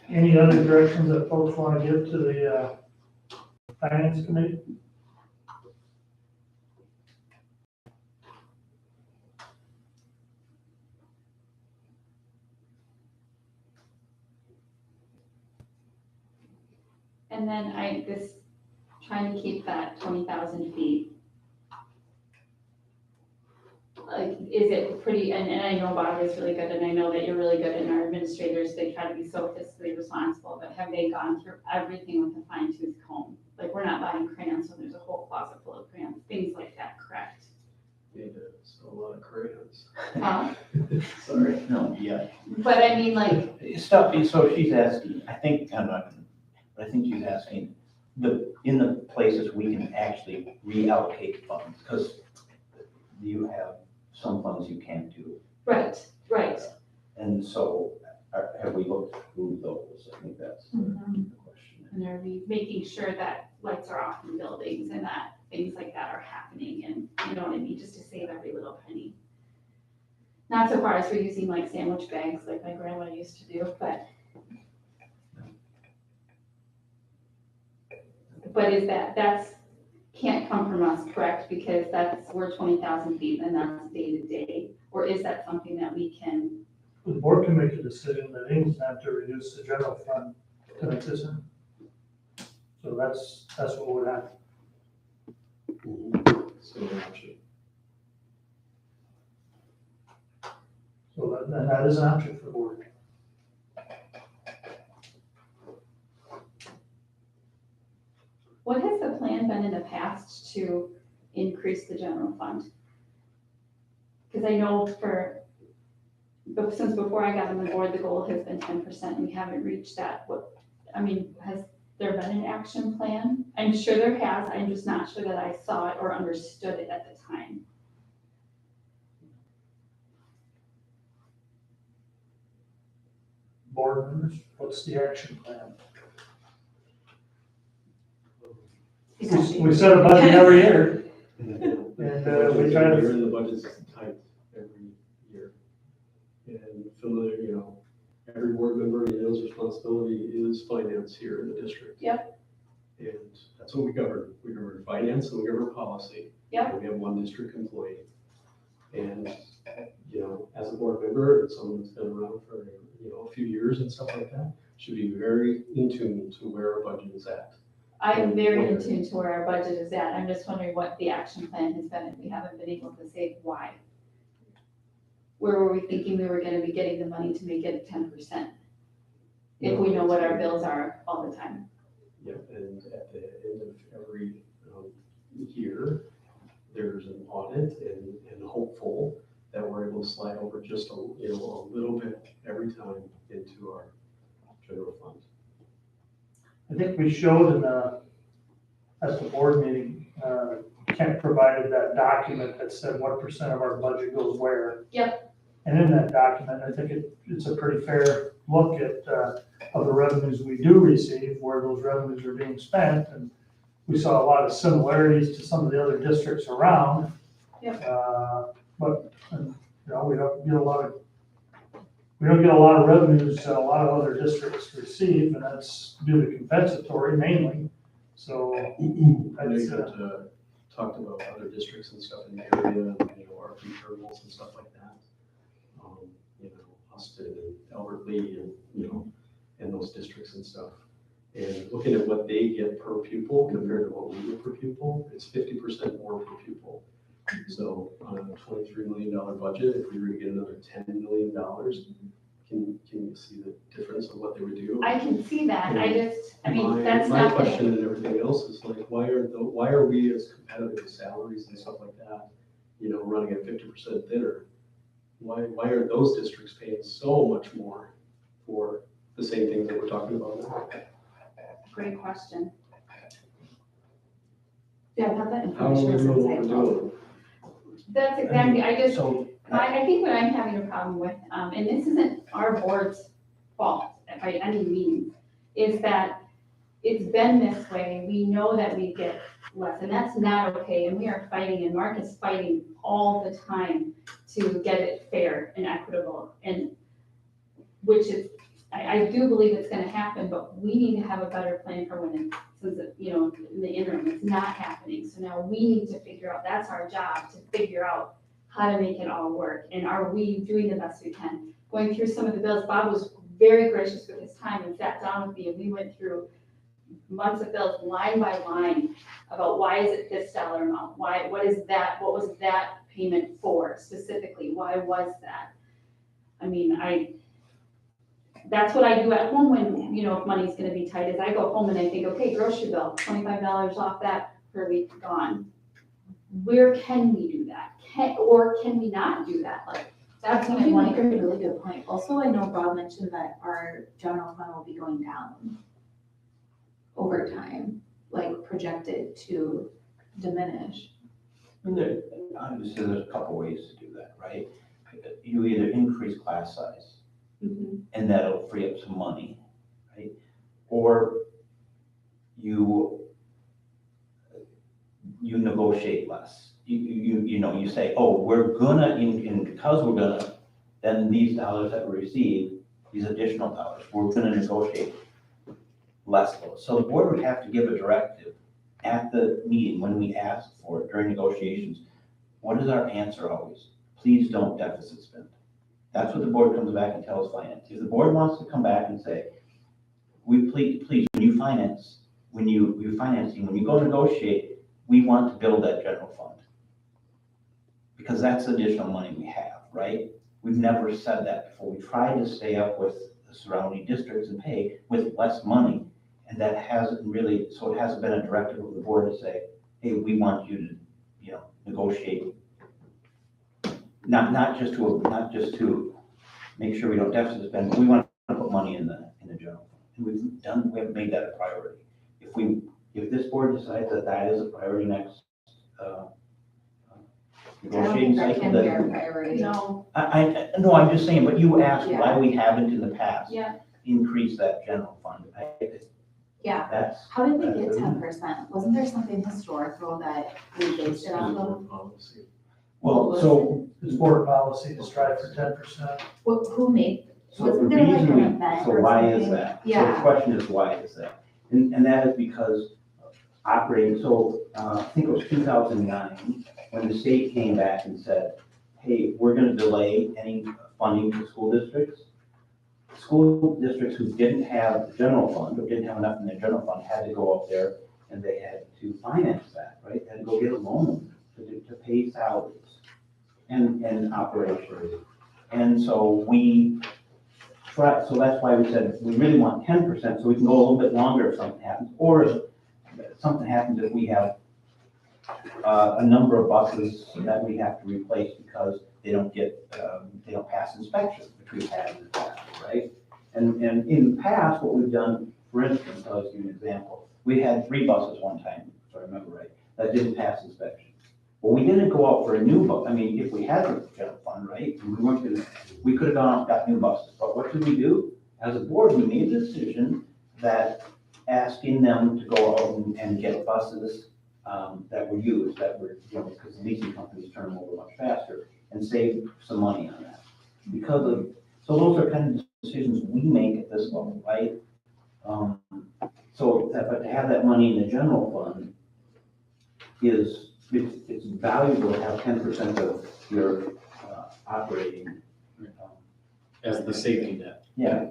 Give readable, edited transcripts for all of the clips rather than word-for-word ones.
Any other directions that folks want to give to the finance committee? And then trying to keep that 20,000 feet. Like, is it pretty, and I know Bob is really good, and I know that you're really good, and our administrators, they try to be so fiscally responsible, but have they gone through everything with a fine tooth comb? Like, we're not buying crayons when there's a whole closet full of crayons, things like that, correct? Need to sell a lot of crayons. Sorry. No, yeah. But I mean, like, Stuff, so she's asking, I think, I'm not gonna, but I think she's asking, in the places we can actually reallocate funds, because you have some funds you can't do. right. And so, have we looked through those? I think that's the question. And are we making sure that lights are off in buildings and that things like that are happening, and you know what I mean, just to save every little penny. Not so far as we're using like sandwich bags like my grandma used to do, but is that's can't come from us, correct? Because we're 20,000 feet and that's day to day, or is that something that we can? The board can make a decision that aims not to reduce the general fund to make this in. So that's what would happen. So an option. So that is an option for the board. What has the plan been in the past to increase the general fund? Because I know since before I got on the board, the goal has been 10%, and we haven't reached that. Has there been an action plan? I'm sure there has, I'm just not sure that I saw it or understood it at the time. Board members, what's the action plan? We set a budget every year, and we try to. The budget's tight every year. And familiar, every board member knows responsibility is finance here in the district. Yep. And that's what we govern. We govern finance and we govern policy. Yep. And we have one district employee. And, as a board member, and someone that's been around for, a few years and stuff like that, should be very in tune to where our budget is at. I'm very in tune to where our budget is at. I'm just wondering what the action plan has been, and we haven't been able to say why. Where were we thinking we were gonna be getting the money to make it 10%? If we know what our bills are all the time. Yep, and at the end of every year, there's an audit and hopeful that we're able to slide over just a little bit every time into our general fund. I think we showed at the board meeting, Kent provided that document that said what % of our budget goes where. Yep. And in that document, I think it's a pretty fair look at of the revenues we do receive, where those revenues are being spent. And we saw a lot of similarities to some of the other districts around. Yep. But, we don't get a lot of revenues that a lot of other districts receive, and that's due to compensatory mainly. So I know you talked about other districts and stuff in the area, and, RP terminals and stuff like that. Austin and Albert Lee and those districts and stuff. And looking at what they get per pupil compared to what we get per pupil, it's 50% more per pupil. So on a $23 million budget, if we were to get another $10 million, can you see the difference of what they would do? I can see that. Yeah. That's my not question and everything else is like, why are we as competitive with salaries and stuff like that, running at 50% thinner? Why are those districts paying so much more for the same things that we're talking about now? Great question. Yeah, have that How do we information. know what we're doing? That's exactly, I think what I'm having a problem with, and this isn't our board's fault by any means, is that it's been this way. We know that we get less, and that's not okay. And we are fighting, and Mark is fighting all the time to get it fair and equitable, and which is I do believe it's gonna happen, but we need to have a better plan for when it, since, in the interim, it's not happening. So now we need to figure out, that's our job, to figure out how to make it all work. And are we doing the best we can? Going through some of the bills, Bob was very gracious with his time and sat down with me, and we went through months of bills, line by line, about why is it this dollar amount? What was that payment for specifically? Why was that? I mean, that's what I do at home when, if money's gonna be tight, is I go home and I think, okay, grocery bill, $25 off that per week, gone. Where can we do that? Can we not do that? Like, that's what I You want. make a really good point. Also, I know Bob mentioned that our general fund will be going down over time, like projected to diminish. Obviously, there's a couple ways to do that, right? You either increase class size, Mhm. and that'll free up some money, right? Or you negotiate less. You say, oh, we're gonna, because we're gonna, then these dollars that we receive, these additional dollars, we're gonna negotiate less of those. So the board would have to give a directive at the meeting when we ask for it during negotiations. What is our answer always? Please don't deficit spend. That's what the board comes back and tells finance. If the board wants to come back and say, please, when you finance, when you go negotiate, we want to build that general fund. Because that's additional money we have, right? We've never said that before. We tried to stay up with the surrounding districts and pay with less money. And that hasn't really, so it hasn't been a directive of the board to say, hey, we want you to, negotiate. Not just to make sure we don't deficit spend, but we want to put money in the general fund. And we haven't made that a priority. If this board decides that is a priority next negotiating That cycle, can be our then. priority. No, No, I'm just saying, but you asked Yeah. why we haven't in the past yeah, increased that general fund. Yeah, That's, how did we get 10%? Wasn't there something historical that we based it off of? Policy. well, so, It's board policy to strive for 10%. Who made, so the wasn't there like reason an event so or why is something? that? So the Yeah. question is, why is that? And that is because operating, I think it was 2009, when the state came back and said, hey, we're gonna delay any funding to school districts. School districts who didn't have the general fund, or didn't have enough in their general fund, had to go up there and they had to finance that, right? They had to go get a loan to pay salaries and operations. And so so that's why we said, we really want 10%, so we can go a little bit longer if something happens. Or if something happens if we have a number of buses that we have to replace because they don't pass inspection, which we've had in the past, right? And in the past, what we've done, for instance, I'll just give you an example. We had 3 buses one time, if I remember right, that didn't pass inspection. Well, we didn't go out for a new bus. I mean, if we had the general fund, right, and we could have gone out and got new buses. But what did we do? As a board, we made the decision that asking them to go out and get buses that were used, because the leasing companies turn them over much faster, and save some money on that. So those are kind of decisions we make at this level, right? But to have that money in the general fund it's valuable to have 10% of your operating. As the safety net. Yeah.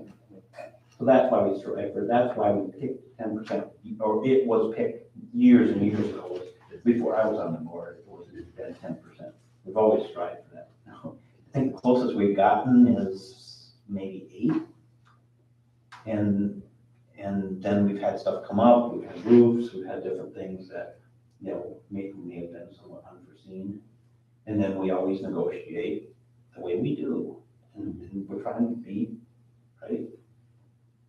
So that's why we strive for, that's why we picked 10%, or it was picked years and years ago. Before I was on the board, it was 10%. We've always strived for that. Now, I think the closest we've gotten is maybe 8. And then we've had stuff come up, we've had roofs, we've had different things that, may have been somewhat unforeseen. And then we always negotiate the way we do. And we're trying to be, right?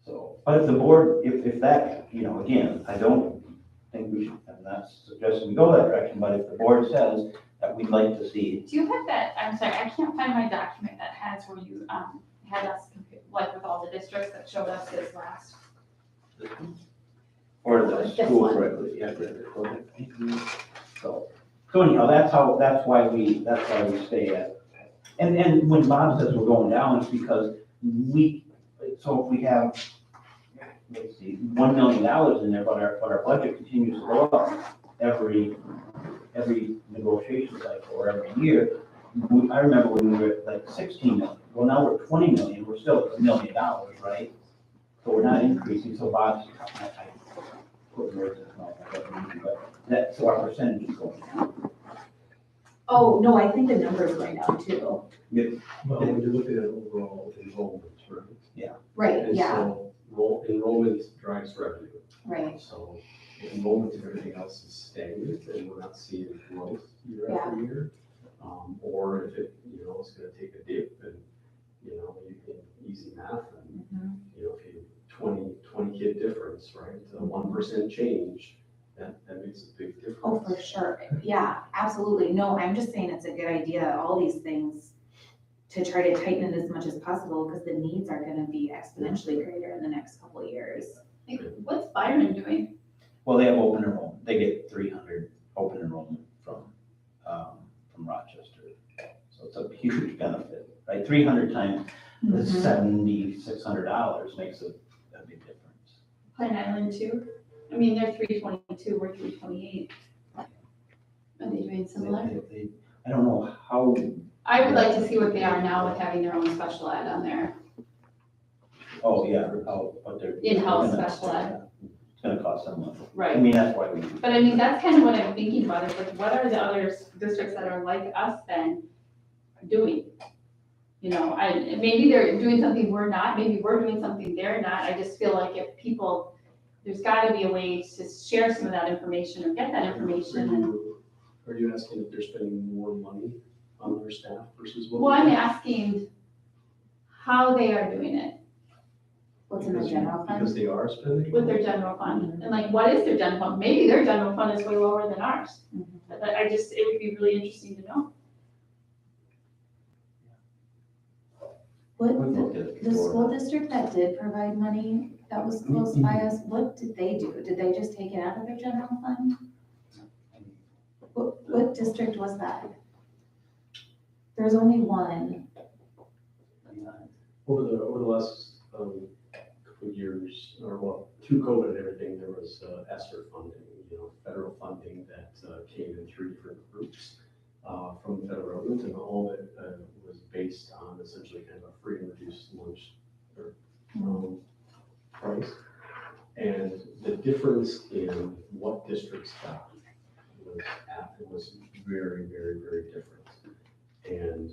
So, but if the board, if that, again, I don't think we should, I'm not suggesting we go that direction, but if the board says that we'd like to see. do you have that, I'm sorry, I can't find my document that has where you, had us, like with all the districts that showed us this last. Or the This school one. correctly, yeah. So anyhow, that's why we stay at, and when Bob says we're going down, it's because so if we have, let's see, $1 million in there, but our budget continues to go up every negotiation cycle or every year. I remember when we were at like 16 million, well, now we're 20 million, we're still at $1 million, right? So we're not increasing, so Bob's, I put words in his mouth, I don't mean to, but that, so our percentage is going down. Oh, no, I think the number's going down too. Well, when you look at it overall enrollment, right? Right, And yeah, so enrollment drives revenue. right. So if enrollment and everything else is stagnant and we're not seeing growth year after year, or if it, it's gonna take a dip and, you can easy math and, Mhm. if you 20 kid difference, right? A 1% change, that makes a big difference. Oh, for sure. Yeah, absolutely. No, I'm just saying it's a good idea, all these things, to try to tighten it as much as possible, because the needs are gonna be exponentially greater in the next couple of years. Like, what's Byron doing? Well, they have open enrollment, they get 300 open enrollment from Rochester. So it's a huge benefit, right? 300 times the $7,600 makes a big difference. Pine Island too? I mean, they're 322, we're 328. Are they doing similar? I don't know how. I would like to see what they are now with having their own special ed on there. Oh, yeah, but they're. In-house they're gonna- special ed. It's gonna cost some money. I Right. mean, that's why we. But I mean, that's kind of what I'm thinking about, is like, what are the other districts that are like us then doing? Maybe they're doing something we're not, maybe we're doing something they're not. I just feel like if people, there's gotta be a way to share some of that information or get that information. And Are you asking if they're spending more money on their staff versus what? well, I'm asking how they are doing it What's in the general fund? Because they are spending. with their general fund. And like, what is their general fund? Maybe their general fund is way lower than ours. Mhm. But it would be really interesting to know. What, We've looked at it the before. school district that did provide money that was close by us, what did they do? Did they just take it out of their general fund? What district was that? There's only one. Over the last couple of years, or well, through COVID and everything, there was ESSER funding, federal funding that came in 3 different groups from the federal government, and all of it was based on essentially kind of a free and reduced lunch or price. And the difference in what districts got was very, very, very different. And,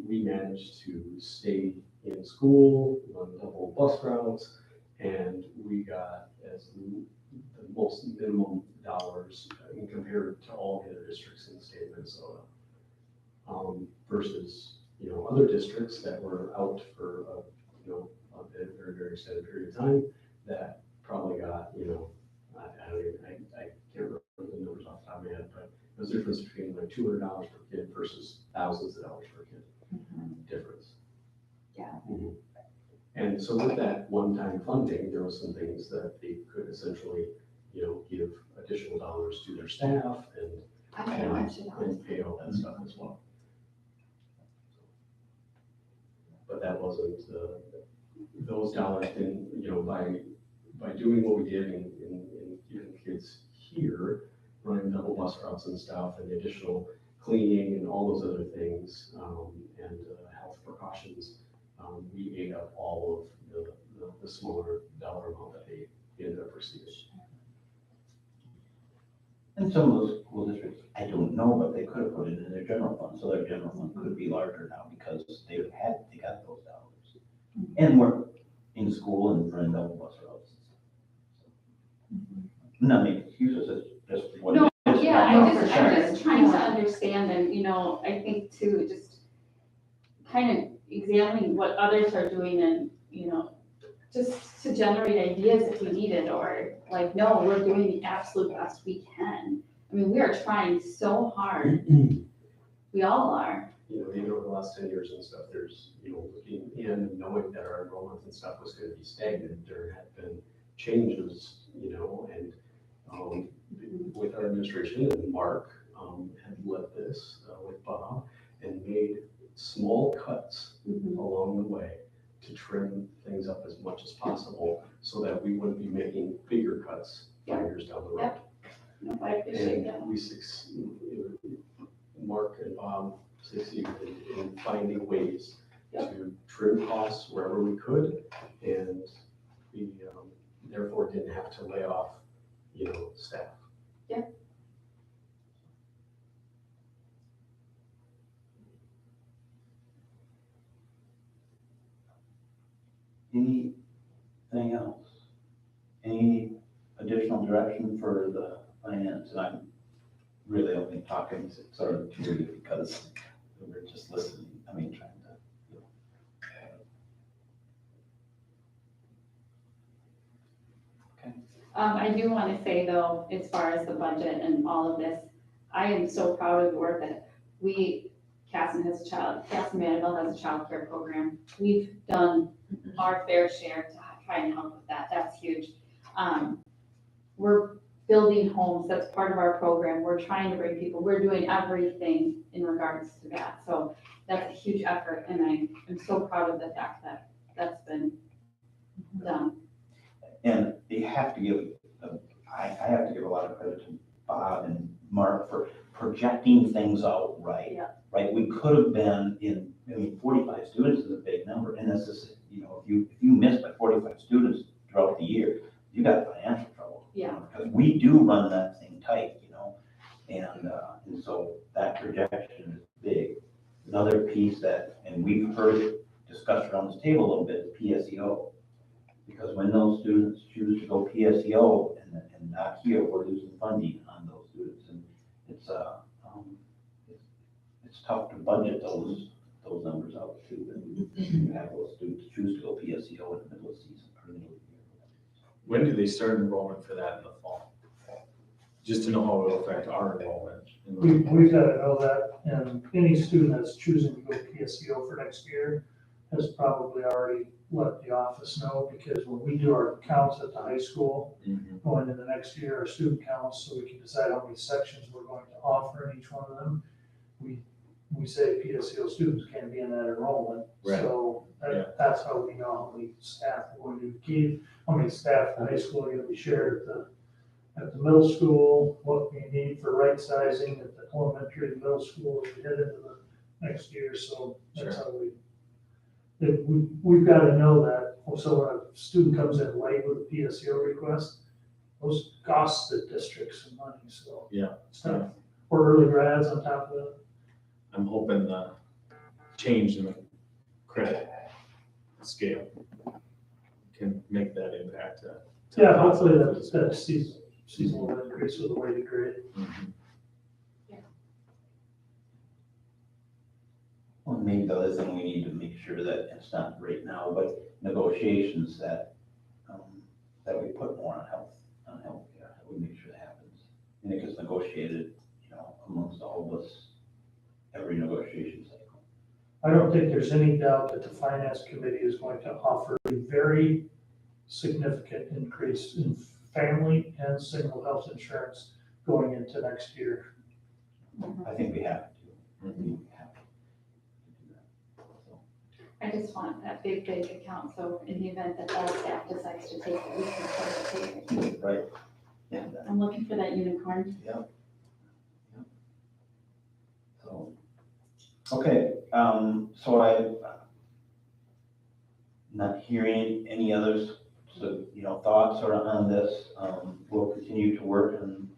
we managed to stay in school, run double bus routes, and we got as the most minimum dollars compared to all the other districts in the state of Minnesota. Versus, other districts that were out for, a very, very extended period of time that probably got, I can't remember the numbers off the top of my head, but it was the difference between like $200 per kid versus thousands of dollars per kid difference. Yeah. Mhm. And so with that one-time funding, there was some things that they could essentially, give additional dollars to their staff and pay all that stuff as well. But that wasn't, those dollars didn't, by doing what we did in keeping kids here, running double bus routes and stuff, and the additional cleaning and all those other things, and health precautions, we ate up all of the smaller dollar amount that they ended up receiving. And some of those school districts, I don't know, but they could have put it in their general fund, so their general fund could be larger now because they got those dollars. And we're in school and running double bus routes. Not making excuses, it's just what. No, it is. yeah, No, for I'm sure. just trying to understand, and, I think too, just kind of examining what others are doing and, just to generate ideas if we need it, or like, no, we're doing the absolute best we can. I mean, we are trying so hard. We all are. Even over the last 10 years and stuff, there's, looking in and knowing that our enrollment and stuff was going to be stagnant, there had been changes, and with our administration, and Mark had led this with Bob and made small cuts along the way to trim things up as much as possible so that we wouldn't be making bigger cuts 5 years down the road. Yep. No, I appreciate that. And Mark and Bob succeeded in finding ways to trim costs wherever we could, and we therefore didn't have to lay off, staff. Anything else? Any additional direction for the finance? And I'm really only talking sort of to you because we're just listening, trying to. I do want to say though, as far as the budget and all of this, I am so proud of the work that Casson Mandeville has a child care program. We've done our fair share to try and help with that. That's huge. We're building homes. That's part of our program. We're trying to bring people, we're doing everything in regards to that. So that's a huge effort, and I'm so proud of the fact that that's been done. And you have to give, I have to give a lot of credit to Bob and Mark for projecting things out right. Yeah. Right, we could have been 45 students is a big number, and this is, if you miss by 45 students throughout the year, you got financial trouble. Yeah. Because we do run that thing tight, and so that projection is big. Another piece that, and we've heard it discussed around this table a little bit, is PSEO. Because when those students choose to go PSEO and not here, we're losing funding on those students, and it's tough to budget those numbers out too. And you have those students choose to go PSEO in the middle of season or middle of the year. When do they start enrollment for that in the fall? Just to know how it will affect our enrollment. We've got to know that, and any student that's choosing to go PSEO for next year has probably already let the office know, because when we do our counts at the high school, going into next year, our student counts, so we can decide how many sections we're going to offer in each one of them, we say PSEO students can't be in that enrollment. Right. So that's how we know how many staff we're going to keep, how many staff in high school are going to be shared at the middle school, what we need for right sizing at the elementary and middle school as we head into the next year. So that's how we've got to know that. So when a student comes in late with a PSEO request, those cost the districts some money, so. Yeah. It's tough. Or early grads on top of that. I'm hoping the change in the credit scale can make that impact. Yeah, hopefully that seasonal increase with the weighted grade. Well, maybe the other thing we need to make sure that it's not right now, but negotiations that we put more on healthcare, that we make sure that happens. And it gets negotiated, amongst all of us, every negotiation cycle. I don't think there's any doubt that the finance committee is going to offer a very significant increase in family and single health insurance going into next year. I think we have to. We have to do that. So. I just want that big account, so in the event that all staff decides to take it, we can start to take it. Right. Yeah. I'm looking for that unicorn. Yep. So, okay, so I'm not hearing any others, so, thoughts on this. We'll continue to work on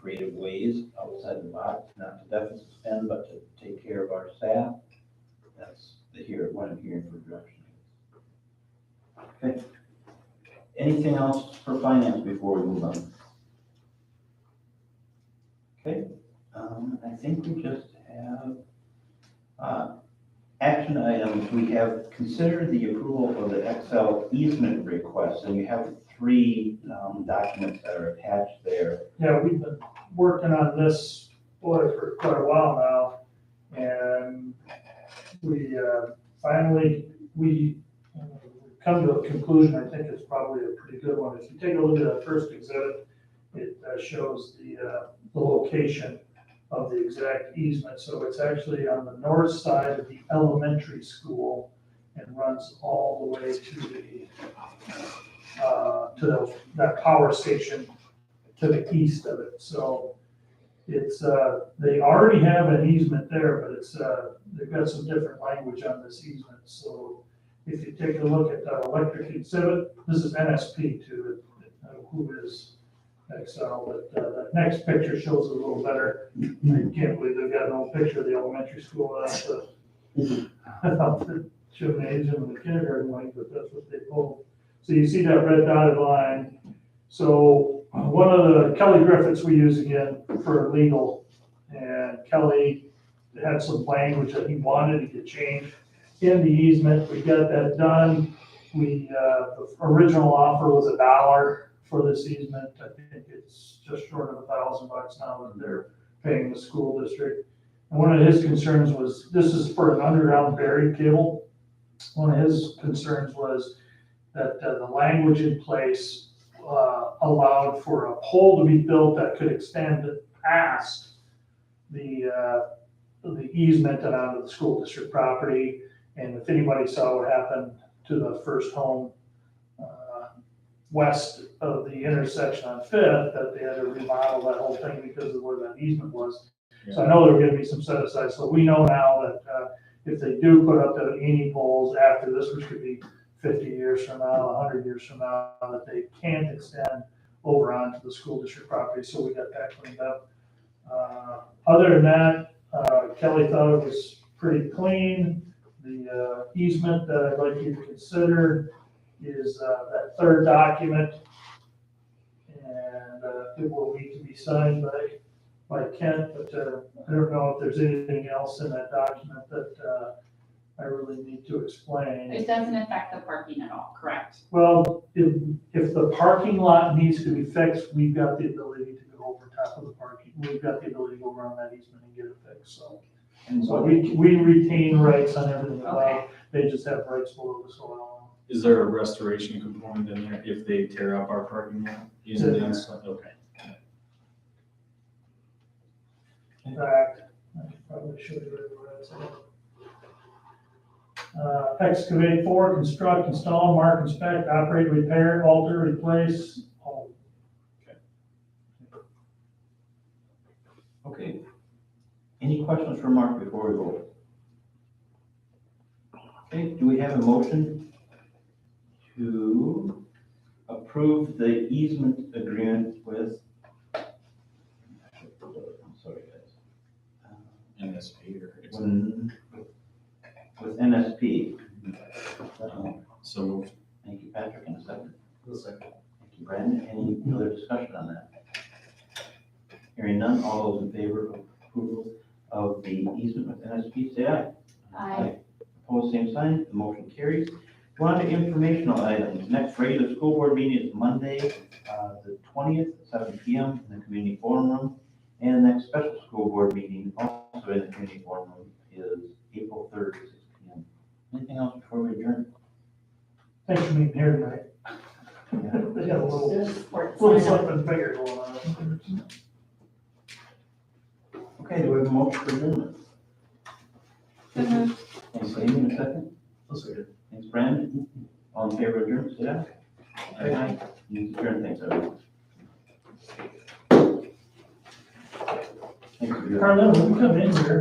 creative ways outside the box, not to deficit spend, but to take care of our staff. That's what I'm hearing for direction. Okay. Anything else for finance before we move on? Okay. I think we just have action items. We have considered the approval of the Excel easement request, and you have 3 documents that are attached there. Yeah, we've been working on this, for quite a while now, and we finally, come to a conclusion. I think it's probably a pretty good one. If you take a look at that first exhibit, it shows the location of the exact easement. So it's actually on the north side of the elementary school, and runs all the way to that power station to the east of it. So it's, they already have an easement there, but it's, they've got some different language on this easement. So if you take a look at the electric exhibit, this is NSP too, who is Excel, but that next picture shows it a little better. I can't believe they've got an old picture of the elementary school at the gymnasium and the kindergarten wing, but that's what they pulled. So you see that red dotted line. So one of the Kelly Griffiths we use again for legal, and Kelly had some language that he wanted to change in the easement. We got that done. The original offer was $1 for this easement. I think it's just short of $1,000 now that they're paying the school district. And one of his concerns was, this is for an underground buried cable. One of his concerns was that the language in place allowed for a pole to be built that could extend past the easement and onto the school district property. And if anybody saw what happened to the first home west of the intersection on Fifth, that they had to remodel that whole thing because of where that easement was. So I know there were gonna be some set aside, so we know now that if they do put up the any poles after this, which could be 50 years from now, 100 years from now, that they can't extend over onto the school district property, so we got that cleaned up. Other than that, Kelly thought it was pretty clean. The easement that I'd like you to consider is that third document, and it will need to be signed by Kent, but I don't know if there's anything else in that document that I really need to explain. It doesn't affect the parking at all, correct? Well, if the parking lot needs to be fixed, we've got the ability to go over top of the parking. We've got the ability to go around that easement and get it fixed, so. And So we retain rights on everything above, Okay. they just have rights below the soil. Is there a restoration component in there if they tear up our parking lot? It's in there. Okay. In fact, I could probably show you where that's at. Excavate for, construct, install, mark, inspect, operate, repair, alter, replace, all. Okay. Any questions for Mark before we go? Okay, do we have a motion to approve the easement agreement with, I'm sorry, guys. NSP or. With NSP. So moved. Thank you, Patrick, in a second. Second. Thank you, Brandon. Any other discussion on that? Hearing none, all those in favor of approval of the easement with NSP, say aye. Aye. Opposed, same sign, the motion carries. Go on to informational items. Next regular school board meeting is Monday, the 20th, at 7 p.m. in the community forum room. And the next special school board meeting, also in the community forum room, is April 3rd, 6 p.m. Anything else before we adjourn? Thanks for meeting here tonight. They got a little something bigger going on. Okay, do we have a motion for adjournment? Thanks, Amy, in a second. Thanks, Brandon. All in favor of adjournment, say aye. Aye. You adjourn, thanks, everyone. Thanks for your. Carlin, when you come in here,